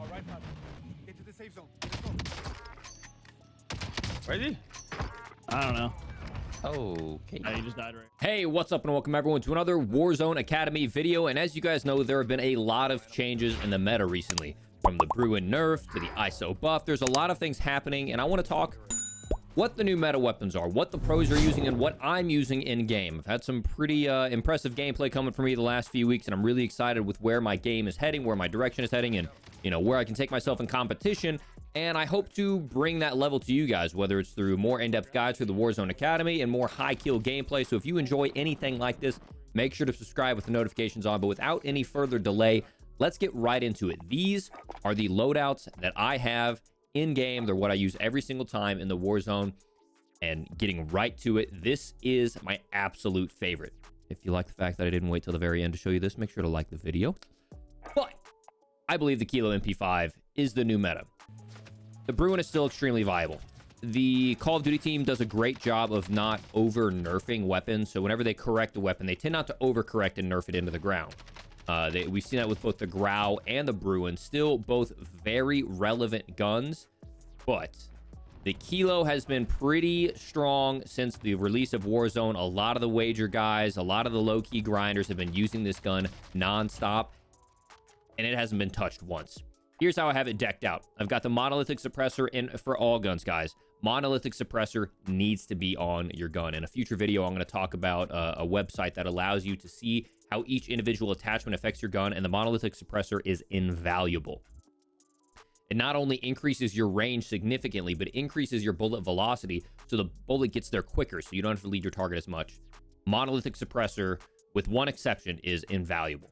All right, pal. Get to the safe zone. Let's go. Where is he? I don't know. Okay. Oh, he just died right. Hey, what's up and welcome everyone to another Warzone Academy video. And as you guys know, there have been a lot of changes in the meta recently. From the Bruin nerf to the ISO buff, there's a lot of things happening. And I want to talk what the new meta weapons are, what the pros are using, and what I'm using in game. I've had some pretty impressive gameplay coming for me the last few weeks, and I'm really excited with where my game is heading, where my direction is heading, and where I can take myself in competition. And I hope to bring that level to you guys, whether it's through more in-depth guides through the Warzone Academy and more high kill gameplay. So if you enjoy anything like this, make sure to subscribe with the notifications on. But without any further delay, let's get right into it. These are the loadouts that I have in game. They're what I use every single time in the Warzone. And getting right to it, this is my absolute favorite. If you like the fact that I didn't wait till the very end to show you this, make sure to like the video. But I believe the Kilo MP5 is the new meta. The Bruin is still extremely viable. The Call of Duty team does a great job of not over-nerfing weapons. So whenever they correct a weapon, they tend not to overcorrect and nerf it into the ground. We've seen that with both the Grau and the Bruin. Still both very relevant guns. But the Kilo has been pretty strong since the release of Warzone. A lot of the wager guys, a lot of the low-key grinders have been using this gun non-stop. And it hasn't been touched once. Here's how I have it decked out. I've got the monolithic suppressor in for all guns, guys. Monolithic suppressor needs to be on your gun. In a future video, I'm going to talk about a website that allows you to see how each individual attachment affects your gun, and the monolithic suppressor is invaluable. It not only increases your range significantly, but increases your bullet velocity, so the bullet gets there quicker, so you don't have to lead your target as much. Monolithic suppressor, with one exception, is invaluable.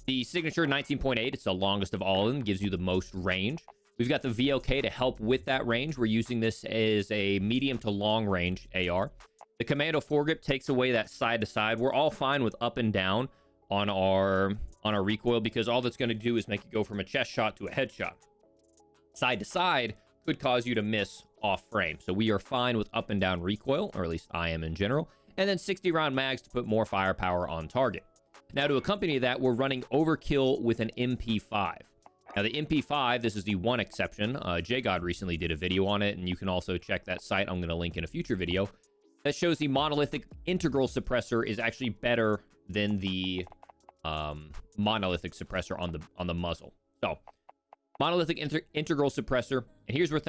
The signature 19.8, it's the longest of all of them, gives you the most range. We've got the VLK to help with that range. We're using this as a medium to long range AR. The Commando foregrip takes away that side to side. We're all fine with up and down on our recoil, because all that's going to do is make it go from a chest shot to a headshot. Side to side could cause you to miss off frame. So we are fine with up and down recoil, or at least I am in general. And then 60 round mags to put more firepower on target. Now, to accompany that, we're running overkill with an MP5. Now, the MP5, this is the one exception. JGod recently did a video on it, and you can also check that site. I'm going to link in a future video. That shows the monolithic integral suppressor is actually better than the monolithic suppressor on the muzzle. So, monolithic integral suppressor. And here's where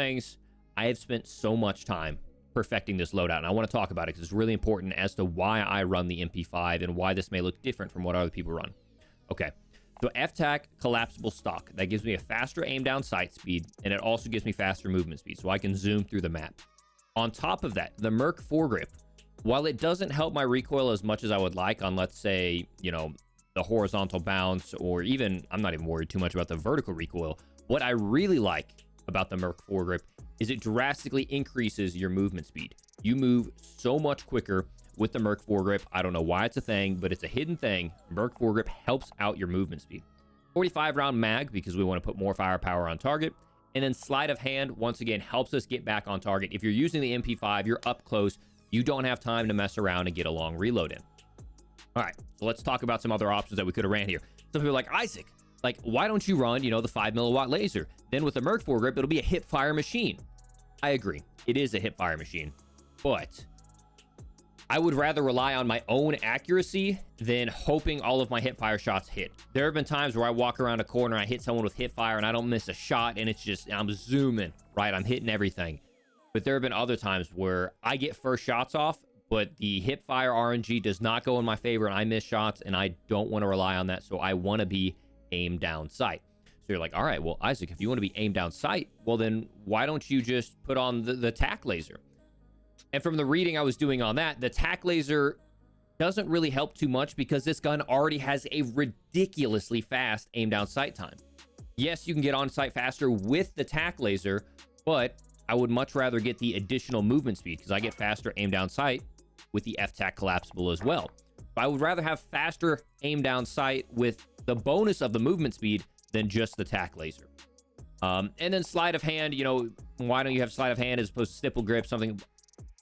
I have spent so much time perfecting this loadout, and I want to talk about it because it's really important as to why I run the MP5 and why this may look different from what other people run. Okay, so FTAC collapsible stock, that gives me a faster aim down sight speed, and it also gives me faster movement speed, so I can zoom through the map. On top of that, the Merc foregrip, while it doesn't help my recoil as much as I would like on, let's say, the horizontal bounce, or even, I'm not even worried too much about the vertical recoil. What I really like about the Merc foregrip is it drastically increases your movement speed. You move so much quicker with the Merc foregrip. I don't know why it's a thing, but it's a hidden thing. Merc foregrip helps out your movement speed. 45 round mag, because we want to put more firepower on target. And then sleight of hand, once again, helps us get back on target. If you're using the MP5, you're up close. You don't have time to mess around and get a long reload in. All right, so let's talk about some other options that we could have ran here. Some people are like, Isaac, why don't you run, the 5 milliwatt laser? Then with the Merc foregrip, it'll be a hip fire machine. I agree. It is a hip fire machine. But I would rather rely on my own accuracy than hoping all of my hip fire shots hit. There have been times where I walk around a corner, I hit someone with hip fire, and I don't miss a shot, and it's just, I'm zooming, right? I'm hitting everything. But there have been other times where I get first shots off, but the hip fire RNG does not go in my favor, and I miss shots, and I don't want to rely on that, so I want to be aim down sight. So you're like, all right, well, Isaac, if you want to be aim down sight, well, then why don't you just put on the tac laser? And from the reading I was doing on that, the tac laser doesn't really help too much because this gun already has a ridiculously fast aim down sight time. Yes, you can get on sight faster with the tac laser, but I would much rather get the additional movement speed because I get faster aim down sight with the FTAC collapsible as well. But I would rather have faster aim down sight with the bonus of the movement speed than just the tac laser. And then sleight of hand, why don't you have sleight of hand as opposed to stipple grip, something?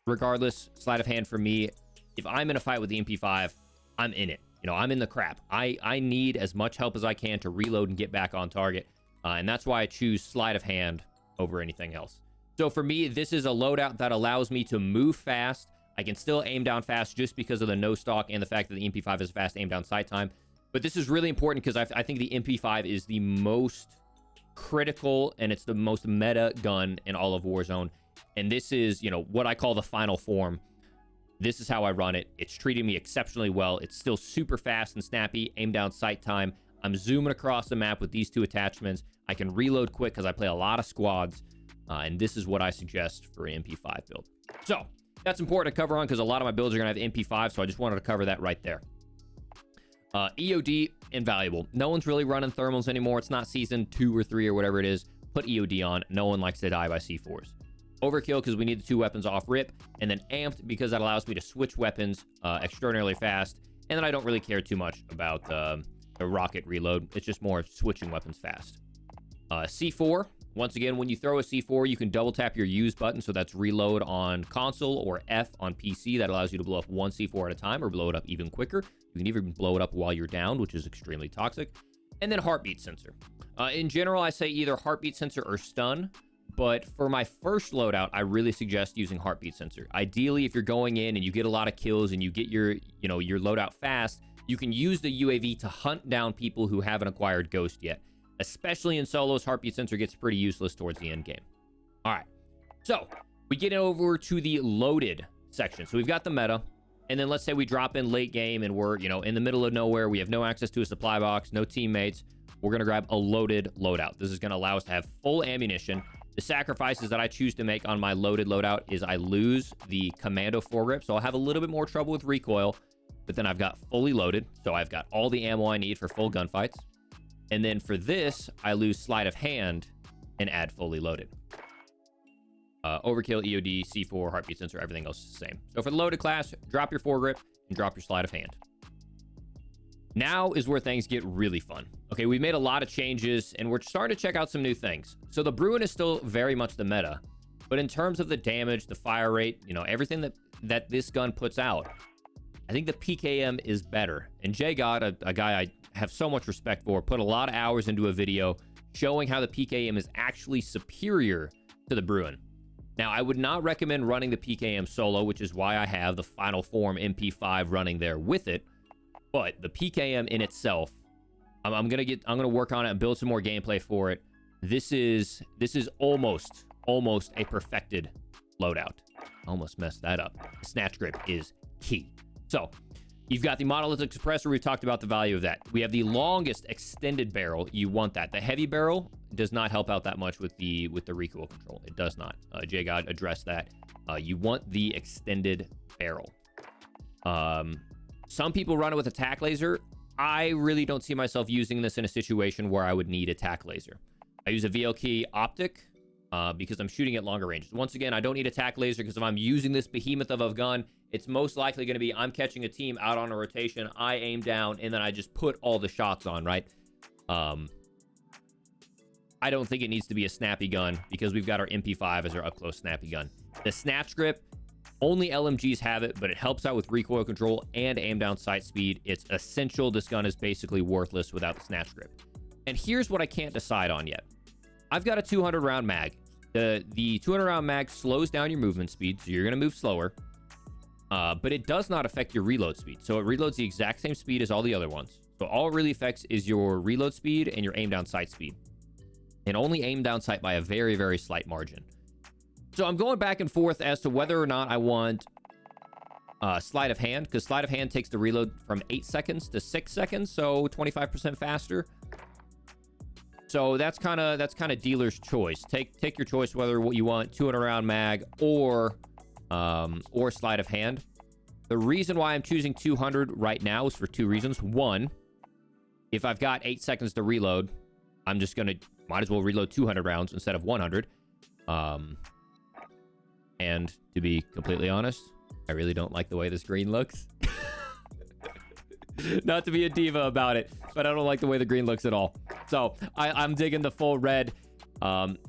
Regardless, sleight of hand for me, if I'm in a fight with the MP5, I'm in it. I'm in the crap. I need as much help as I can to reload and get back on target. And that's why I choose sleight of hand over anything else. So for me, this is a loadout that allows me to move fast. I can still aim down fast just because of the no stock and the fact that the MP5 is fast aim down sight time. But this is really important because I think the MP5 is the most critical and it's the most meta gun in all of Warzone. And this is, you know, what I call the final form. This is how I run it. It's treating me exceptionally well. It's still super fast and snappy, aim down sight time. I'm zooming across the map with these two attachments. I can reload quick because I play a lot of squads. And this is what I suggest for an MP5 build. So that's important to cover on because a lot of my builds are going to have MP5. So I just wanted to cover that right there. EOD, invaluable. No one's really running thermals anymore. It's not season 2 or 3 or whatever it is. Put EOD on. No one likes to die by C4s. Overkill because we need the 2 weapons off rip. And then amped because that allows me to switch weapons extraordinarily fast. And then I don't really care too much about the rocket reload. It's just more switching weapons fast. C4. Once again, when you throw a C4, you can double tap your use button. So that's reload on console or F on PC. That allows you to blow up 1 C4 at a time or blow it up even quicker. You can even blow it up while you're down, which is extremely toxic. And then heartbeat sensor. In general, I say either heartbeat sensor or stun. But for my first loadout, I really suggest using heartbeat sensor. Ideally, if you're going in and you get a lot of kills and you get your loadout fast, you can use the UAV to hunt down people who haven't acquired Ghost yet. Especially in solos, heartbeat sensor gets pretty useless towards the end game. All right, so we get over to the loaded section. So we've got the meta, and then let's say we drop in late game and we're, in the middle of nowhere. We have no access to a supply box, no teammates. We're going to grab a loaded loadout. This is going to allow us to have full ammunition. The sacrifices that I choose to make on my loaded loadout is I lose the commando foregrip, so I'll have a little bit more trouble with recoil, but then I've got fully loaded, so I've got all the ammo I need for full gunfights. And then for this, I lose sleight of hand and add fully loaded. Overkill, EOD, C4, heartbeat sensor, everything else is the same. So for the loaded class, drop your foregrip and drop your sleight of hand. Now is where things get really fun. Okay, we made a lot of changes and we're starting to check out some new things. So the Bruin is still very much the meta, but in terms of the damage, the fire rate, everything that this gun puts out, I think the PKM is better. And Jay God, a guy I have so much respect for, put a lot of hours into a video showing how the PKM is actually superior to the Bruin. Now, I would not recommend running the PKM solo, which is why I have the Final Form MP5 running there with it. But the PKM in itself, I'm gonna work on it and build some more gameplay for it. This is almost a perfected loadout. Almost messed that up. The snatch grip is key. So you've got the monolithic suppressor. We've talked about the value of that. We have the longest extended barrel. You want that. The heavy barrel does not help out that much with the recoil control. It does not. Jay God addressed that. You want the extended barrel. Some people run it with a tac laser. I really don't see myself using this in a situation where I would need a tac laser. I use a VLK optic because I'm shooting at longer ranges. Once again, I don't need a tac laser because if I'm using this behemoth of a gun, it's most likely going to be I'm catching a team out on a rotation, I aim down, and then I just put all the shots on, right? I don't think it needs to be a snappy gun because we've got our MP5 as our up-close snappy gun. The snatch grip, only LMGs have it, but it helps out with recoil control and aim down sight speed. It's essential. This gun is basically worthless without the snatch grip. And here's what I can't decide on yet. I've got a 200 round mag. The 200 round mag slows down your movement speed, so you're going to move slower. But it does not affect your reload speed. So it reloads the exact same speed as all the other ones. So all it really affects is your reload speed and your aim down sight speed. And only aim down sight by a very, very slight margin. So I'm going back and forth as to whether or not I want sleight of hand, because sleight of hand takes the reload from 8 seconds to 6 seconds, so 25% faster. So that's kind of dealer's choice. Take your choice whether what you want 200 round mag or sleight of hand. The reason why I'm choosing 200 right now is for 2 reasons. One, if I've got 8 seconds to reload, I'm just might as well reload 200 rounds instead of 100. And to be completely honest, I really don't like the way this green looks. Not to be a diva about it, but I don't like the way the green looks at all. So I'm digging the full red.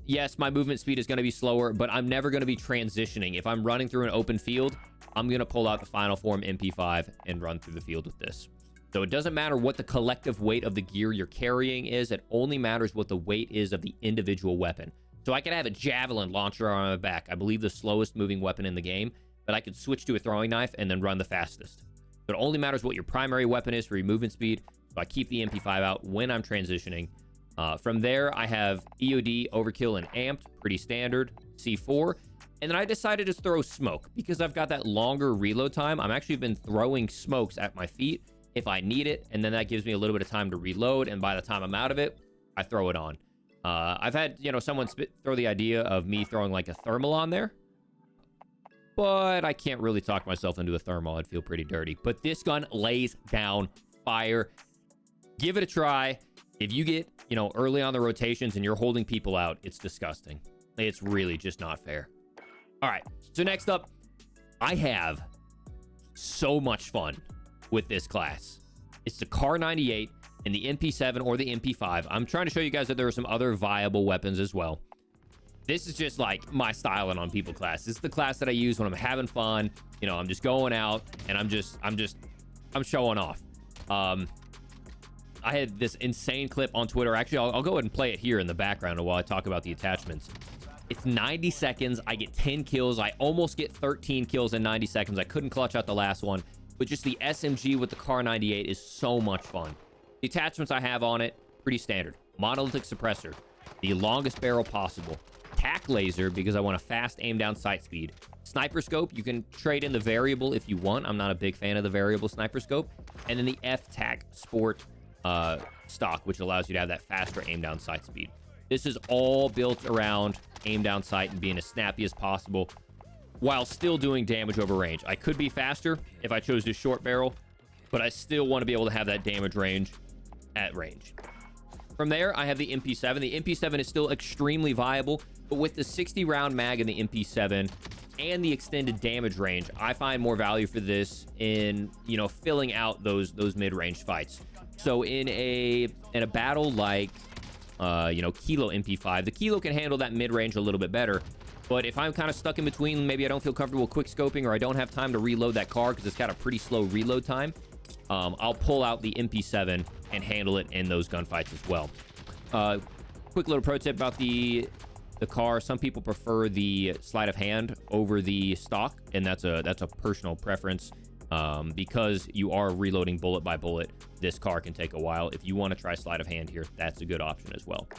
Yes, my movement speed is going to be slower, but I'm never going to be transitioning. If I'm running through an open field, I'm going to pull out the Final Form MP5 and run through the field with this. So it doesn't matter what the collective weight of the gear you're carrying is. It only matters what the weight is of the individual weapon. So I could have a javelin launcher on my back, I believe the slowest moving weapon in the game, but I could switch to a throwing knife and then run the fastest. So it only matters what your primary weapon is for your movement speed. So I keep the MP5 out when I'm transitioning. From there, I have EOD, Overkill, and Amped, pretty standard, C4. And then I decided to throw Smoke because I've got that longer reload time. I'm actually been throwing smokes at my feet if I need it, and then that gives me a little bit of time to reload, and by the time I'm out of it, I throw it on. I've had, someone throw the idea of me throwing like a thermal on there, but I can't really talk myself into a thermal. I'd feel pretty dirty. But this gun lays down fire. Give it a try. If you get, early on the rotations and you're holding people out, it's disgusting. It's really just not fair. All right, so next up, I have so much fun with this class. It's the Kar 98 and the MP7 or the MP5. I'm trying to show you guys that there are some other viable weapons as well. This is just like my styling on people class. This is the class that I use when I'm having fun. I'm just going out and I'm showing off. I had this insane clip on Twitter. Actually, I'll go ahead and play it here in the background while I talk about the attachments. It's 90 seconds. I get 10 kills. I almost get 13 kills in 90 seconds. I couldn't clutch out the last one. But just the SMG with the Kar 98 is so much fun. The attachments I have on it, pretty standard. Monolithic suppressor, the longest barrel possible. Tac laser, because I want a fast aim down sight speed. Sniper scope, you can trade in the variable if you want. I'm not a big fan of the variable sniper scope. And then the F-Tac Sport stock, which allows you to have that faster aim down sight speed. This is all built around aim down sight and being as snappy as possible while still doing damage over range. I could be faster if I chose to short barrel, but I still want to be able to have that damage range at range. From there, I have the MP7. The MP7 is still extremely viable, but with the 60 round mag in the MP7 and the extended damage range, I find more value for this in, filling out those mid-range fights. So in a battle like Kilo MP5, the Kilo can handle that mid-range a little bit better. But if I'm kind of stuck in between, maybe I don't feel comfortable quick scoping, or I don't have time to reload that car because it's got a pretty slow reload time, I'll pull out the MP7 and handle it in those gunfights as well. Quick little pro tip about the car. Some people prefer the sleight of hand over the stock, and that's a personal preference. Because you are reloading bullet by bullet, this car can take a while. If you want to try sleight of hand here, that's a good option as well.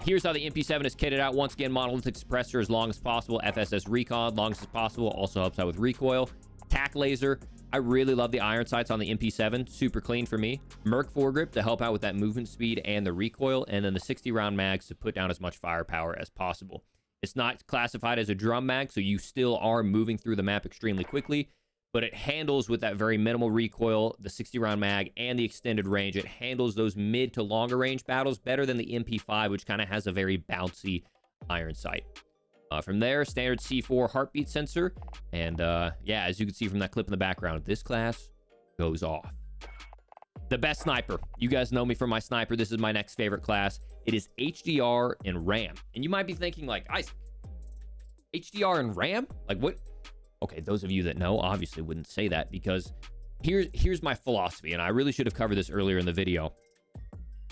Here's how the MP7 is kitted out. Once again, monolithic suppressor as long as possible. FSS recon, long as possible. Also helps out with recoil. Tac laser. I really love the iron sights on the MP7. Super clean for me. Merc foregrip to help out with that movement speed and the recoil. And then the 60 round mags to put down as much firepower as possible. It's not classified as a drum mag, so you still are moving through the map extremely quickly. But it handles with that very minimal recoil, the 60 round mag, and the extended range. It handles those mid to longer range battles better than the MP5, which kind of has a very bouncy iron sight. From there, standard C4 heartbeat sensor. And yeah, as you can see from that clip in the background, this class goes off. The best sniper. You guys know me for my sniper. This is my next favorite class. It is HDR and RAM. And you might be thinking like, Isaac, HDR and RAM? Like what? Okay, those of you that know obviously wouldn't say that, because here's my philosophy, and I really should have covered this earlier in the video.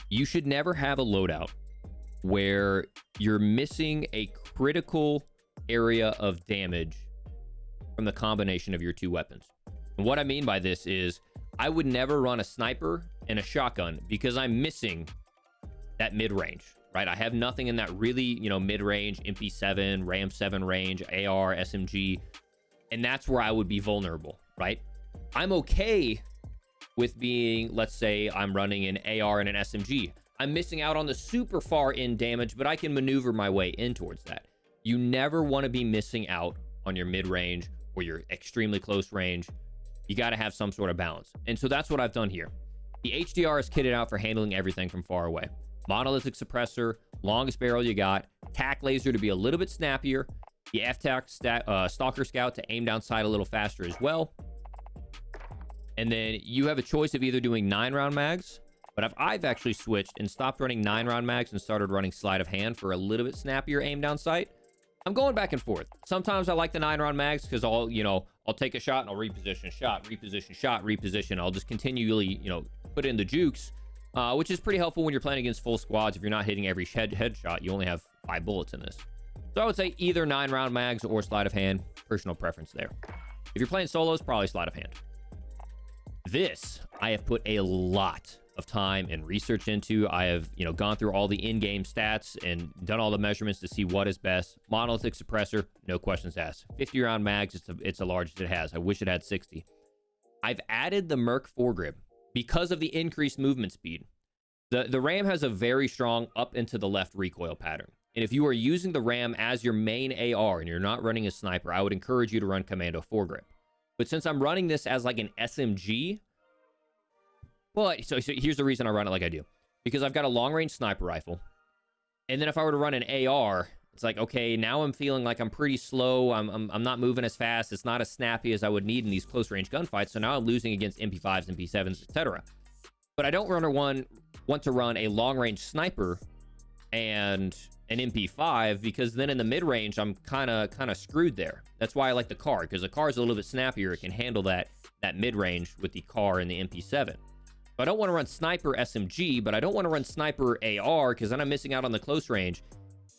You should never have a loadout where you're missing a critical area of damage from the combination of your two weapons. And what I mean by this is I would never run a sniper and a shotgun because I'm missing that mid-range, right? I have nothing in that really, mid-range, MP7, RAM 7 range, AR, SMG. And that's where I would be vulnerable, right? I'm okay with being, let's say I'm running an AR and an SMG. I'm missing out on the super far in damage, but I can maneuver my way in towards that. You never want to be missing out on your mid-range or your extremely close range. You got to have some sort of balance. And so that's what I've done here. The HDR is kitted out for handling everything from far away. Monolithic suppressor, longest barrel you got, tac laser to be a little bit snappier, the F-Tac Stalker Scout to aim down sight a little faster as well. And then you have a choice of either doing 9-round mags, but I've actually switched and stopped running 9-round mags and started running sleight of hand for a little bit snappier aim down sight. I'm going back and forth. Sometimes I like the 9-round mags because I'll take a shot and I'll reposition, shot, reposition, shot, reposition. I'll just continually, put in the jukes, which is pretty helpful when you're playing against full squads. If you're not hitting every headshot, you only have 5 bullets in this. So I would say either 9-round mags or sleight of hand. Personal preference there. If you're playing solos, probably sleight of hand. This, I have put a lot of time and research into. I have, gone through all the in-game stats and done all the measurements to see what is best. Monolithic suppressor, no questions asked. 50-round mags, it's the largest it has. I wish it had 60. I've added the Merc foregrip because of the increased movement speed. The RAM has a very strong up and to the left recoil pattern. And if you are using the RAM as your main AR and you're not running a sniper, I would encourage you to run Commando foregrip. But since I'm running this as like an SMG, well, so here's the reason I run it like I do. Because I've got a long-range sniper rifle. And then if I were to run an AR, it's like, okay, now I'm feeling like I'm pretty slow. I'm not moving as fast. It's not as snappy as I would need in these close-range gunfights. So now I'm losing against MP5s, MP7s, etc. But I don't want to run a long-range sniper and an MP5 because then in the mid-range, I'm kind of screwed there. That's why I like the car, because the car is a little bit snappier. It can handle that mid-range with the car and the MP7. I don't want to run sniper SMG, but I don't want to run sniper AR because then I'm missing out on the close range.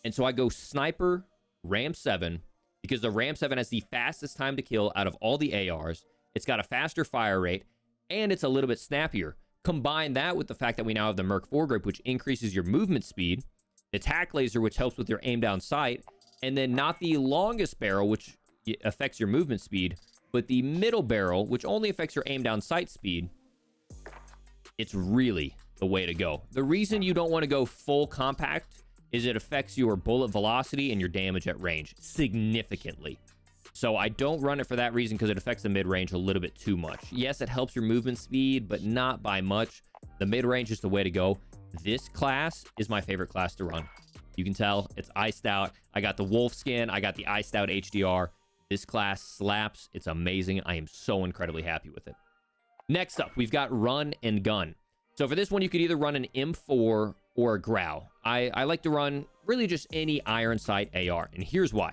And so I go sniper Ram 7 because the Ram 7 has the fastest time to kill out of all the ARs. It's got a faster fire rate and it's a little bit snappier. Combine that with the fact that we now have the Merc foregrip, which increases your movement speed, the tac laser, which helps with your aim down sight, and then not the longest barrel, which affects your movement speed, but the middle barrel, which only affects your aim down sight speed. It's really the way to go. The reason you don't want to go full compact is it affects your bullet velocity and your damage at range significantly. So I don't run it for that reason because it affects the mid-range a little bit too much. Yes, it helps your movement speed, but not by much. The mid-range is the way to go. This class is my favorite class to run. You can tell it's iced out. I got the wolf skin. I got the iced out HDR. This class slaps. It's amazing. I am so incredibly happy with it. Next up, we've got run and gun. So for this one, you could either run an M4 or a Grau. I like to run really just any iron sight AR, and here's why.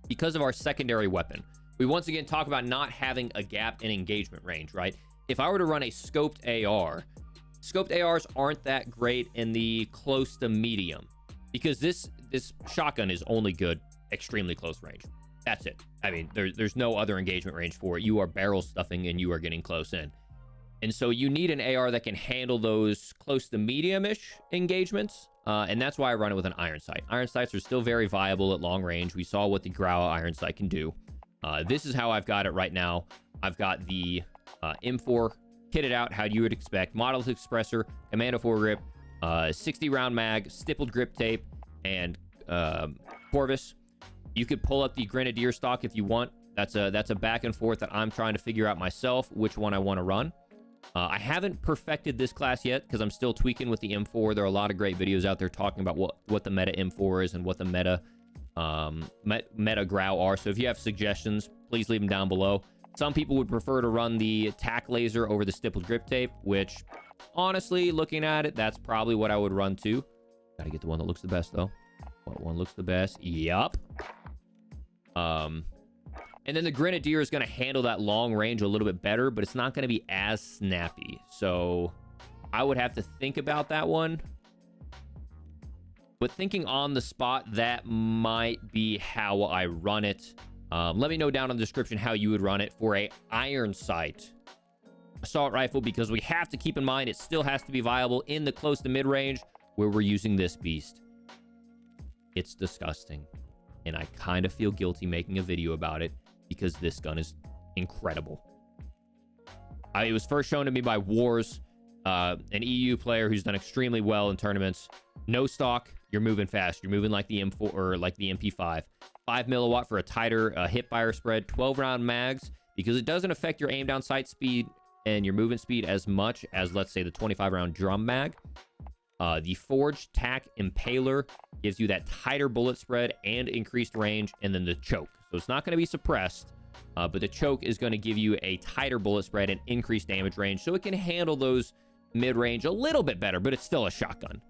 Because of our secondary weapon. We once again talk about not having a gap in engagement range, right? If I were to run a scoped AR, scoped ARs aren't that great in the close to medium because this shotgun is only good extremely close range. That's it. I mean, there's no other engagement range for it. You are barrel stuffing and you are getting close in. And so you need an AR that can handle those close to medium-ish engagements. And that's why I run it with an iron sight. Iron sights are still very viable at long range. We saw what the Grau iron sight can do. This is how I've got it right now. I've got the M4 kitted out how you would expect. Monolithic suppressor, Commando foregrip, 60-round mag, stippled grip tape, and Corvus. You could pull up the Grenadier stock if you want. That's a back and forth that I'm trying to figure out myself which one I want to run. I haven't perfected this class yet because I'm still tweaking with the M4. There are a lot of great videos out there talking about what the meta M4 is and what the meta Grau are. So if you have suggestions, please leave them down below. Some people would prefer to run the tac laser over the stippled grip tape, which honestly, looking at it, that's probably what I would run too. Gotta get the one that looks the best though. What one looks the best? Yup. And then the Grenadier is going to handle that long range a little bit better, but it's not going to be as snappy. So I would have to think about that one. But thinking on the spot, that might be how I run it. Let me know down in the description how you would run it for a iron sight assault rifle, because we have to keep in mind it still has to be viable in the close to mid range where we're using this beast. It's disgusting. And I kind of feel guilty making a video about it because this gun is incredible. It was first shown to me by Wars, an EU player who's done extremely well in tournaments. No stock, you're moving fast. You're moving like the M4 or like the MP5. 5 milliwatt for a tighter hip fire spread. 12-round mags because it doesn't affect your aim down sight speed and your movement speed as much as, let's say, the 25-round drum mag. The Forged Tac Impaler gives you that tighter bullet spread and increased range, and then the choke. So it's not going to be suppressed, but the choke is going to give you a tighter bullet spread and increased damage range, so it can handle those mid-range a little bit better, but it's still a shotgun.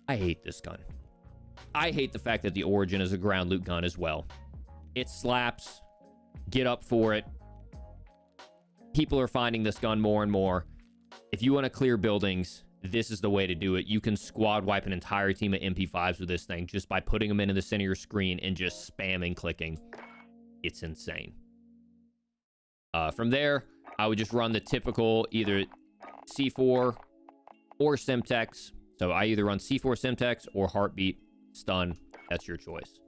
I hate this gun. I hate the fact that the Origin is a ground loot gun as well. It slaps. Get up for it. People are finding this gun more and more. If you want to clear buildings, this is the way to do it. You can squad wipe an entire team of MP5s with this thing just by putting them into the center of your screen and just spamming clicking. It's insane. From there, I would just run the typical either C4 or Simtex. So I either run C4 Simtex or Heartbeat Stun. That's your choice.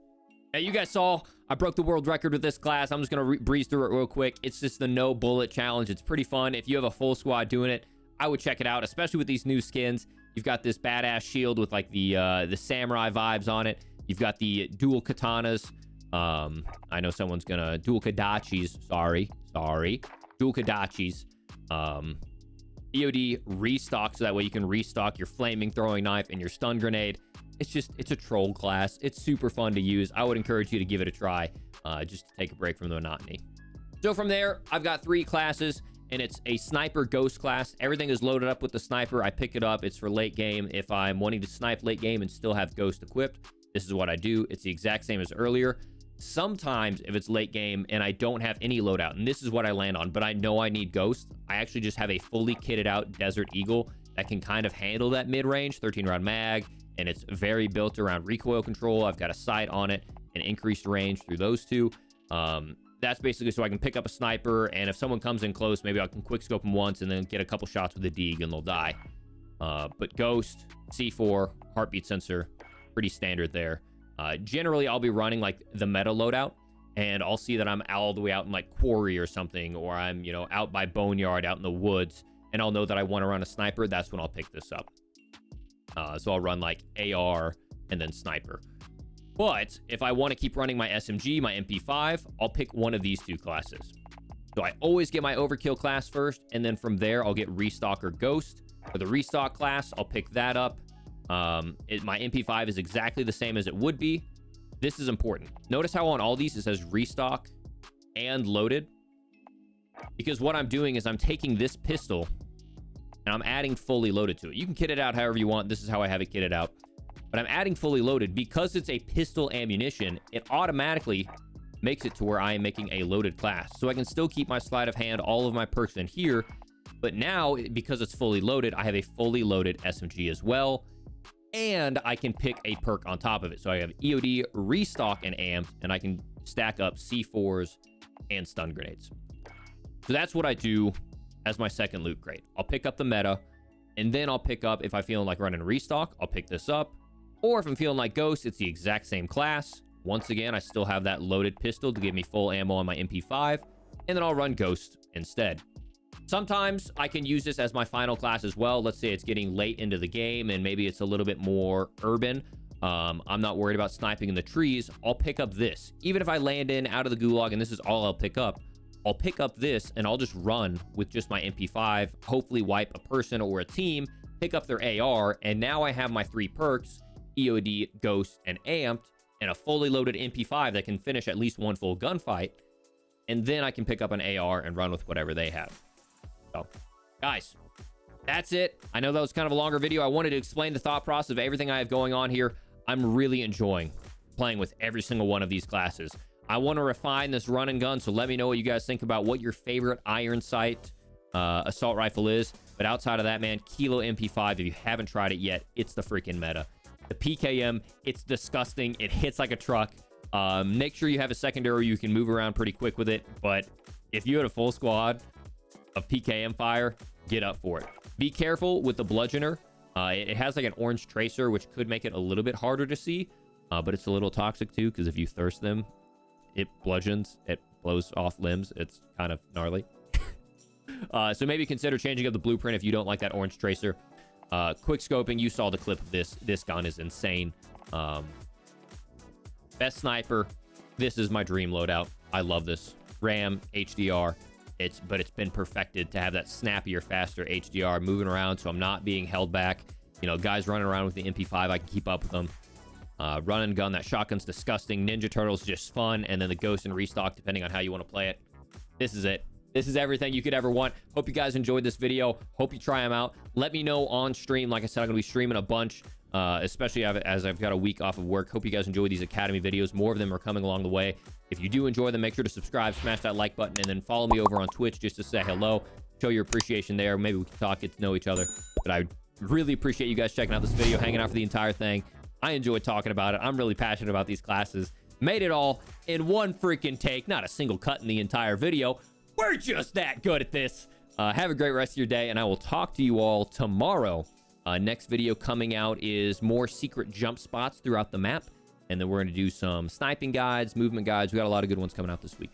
Now, you guys saw I broke the world record with this class. I'm just going to breeze through it real quick. It's just the no bullet challenge. It's pretty fun. If you have a full squad doing it, I would check it out, especially with these new skins. You've got this badass shield with like the samurai vibes on it. You've got the dual katanas. I know someone's gonna dual kadachis. Sorry. Dual kadachis. EOD restock, so that way you can restock your flaming throwing knife and your stun grenade. It's a troll class. It's super fun to use. I would encourage you to give it a try, just to take a break from the monotony. So from there, I've got 3 classes, and it's a sniper ghost class. Everything is loaded up with the sniper. I pick it up. It's for late game. If I'm wanting to snipe late game and still have ghost equipped, this is what I do. It's the exact same as earlier. Sometimes if it's late game and I don't have any loadout, and this is what I land on, but I know I need ghost, I actually just have a fully kitted out Desert Eagle that can kind of handle that mid-range 13-round mag, and it's very built around recoil control. I've got a sight on it and increased range through those two. That's basically so I can pick up a sniper, and if someone comes in close, maybe I can quick scope them once and then get a couple shots with the Deeg and they'll die. But ghost, C4, heartbeat sensor, pretty standard there. Generally, I'll be running like the meta loadout, and I'll see that I'm all the way out in like Quarry or something, or I'm, you know, out by Boneyard, out in the woods, and I'll know that I want to run a sniper. That's when I'll pick this up. So I'll run like AR and then sniper. But if I want to keep running my SMG, my MP5, I'll pick one of these 2 classes. So I always get my overkill class first, and then from there, I'll get restock or ghost. For the restock class, I'll pick that up. My MP5 is exactly the same as it would be. This is important. Notice how on all these it says restock and loaded, because what I'm doing is I'm taking this pistol and I'm adding fully loaded to it. You can kit it out however you want. This is how I have it kitted out, but I'm adding fully loaded because it's a pistol ammunition. It automatically makes it to where I am making a loaded class, so I can still keep my sleight of hand, all of my perks in here, but now because it's fully loaded, I have a fully loaded SMG as well. And I can pick a perk on top of it. So I have EOD, restock, and amped, and I can stack up C4s and stun grenades. So that's what I do as my second loot crate. I'll pick up the meta, and then I'll pick up, if I'm feeling like running restock, I'll pick this up. Or if I'm feeling like ghost, it's the exact same class. Once again, I still have that loaded pistol to give me full ammo on my MP5, and then I'll run ghost instead. Sometimes I can use this as my final class as well. Let's say it's getting late into the game and maybe it's a little bit more urban. I'm not worried about sniping in the trees. I'll pick up this. Even if I land in out of the gulag and this is all I'll pick up this and I'll just run with just my MP5, hopefully wipe a person or a team, pick up their AR, and now I have my 3 perks, EOD, Ghost, and Amped, and a fully loaded MP5 that can finish at least 1 full gunfight, and then I can pick up an AR and run with whatever they have. So, guys, that's it. I know that was kind of a longer video. I wanted to explain the thought process of everything I have going on here. I'm really enjoying playing with every single one of these classes. I want to refine this run and gun, so let me know what you guys think about what your favorite iron sight assault rifle is. But outside of that, man, Kilo MP5, if you haven't tried it yet, it's the freaking meta. The PKM, it's disgusting. It hits like a truck. Make sure you have a secondary where you can move around pretty quick with it. But if you had a full squad of PKM fire, get up for it. Be careful with the bludgeoner. It has like an orange tracer, which could make it a little bit harder to see, but it's a little toxic too, because if you thirst them, it bludgeons, it blows off limbs. It's kind of gnarly. So maybe consider changing up the blueprint if you don't like that orange tracer. Quick scoping, you saw the clip of this. This gun is insane. Best sniper. This is my dream loadout. I love this. RAM, HDR. But it's been perfected to have that snappier, faster HDR moving around, so I'm not being held back. You know, guys running around with the MP5, I can keep up with them. Run and gun, that shotgun's disgusting. Ninja Turtle's just fun, and then the Ghost and Restock, depending on how you want to play it. This is it. This is everything you could ever want. Hope you guys enjoyed this video. Hope you try them out. Let me know on stream. Like I said, I'm going to be streaming a bunch especially as I've got a week off of work. Hope you guys enjoy these Academy videos. More of them are coming along the way. If you do enjoy them, make sure to subscribe, smash that like button, and then follow me over on Twitch just to say hello. Show your appreciation there. Maybe we can talk, get to know each other. But I really appreciate you guys checking out this video, hanging out for the entire thing. I enjoyed talking about it. I'm really passionate about these classes. Made it all in one freaking take. Not a single cut in the entire video. We're just that good at this. Have a great rest of your day, and I will talk to you all tomorrow. Next video coming out is more secret jump spots throughout the map. And then we're going to do some sniping guides, movement guides. We got a lot of good ones coming out this week.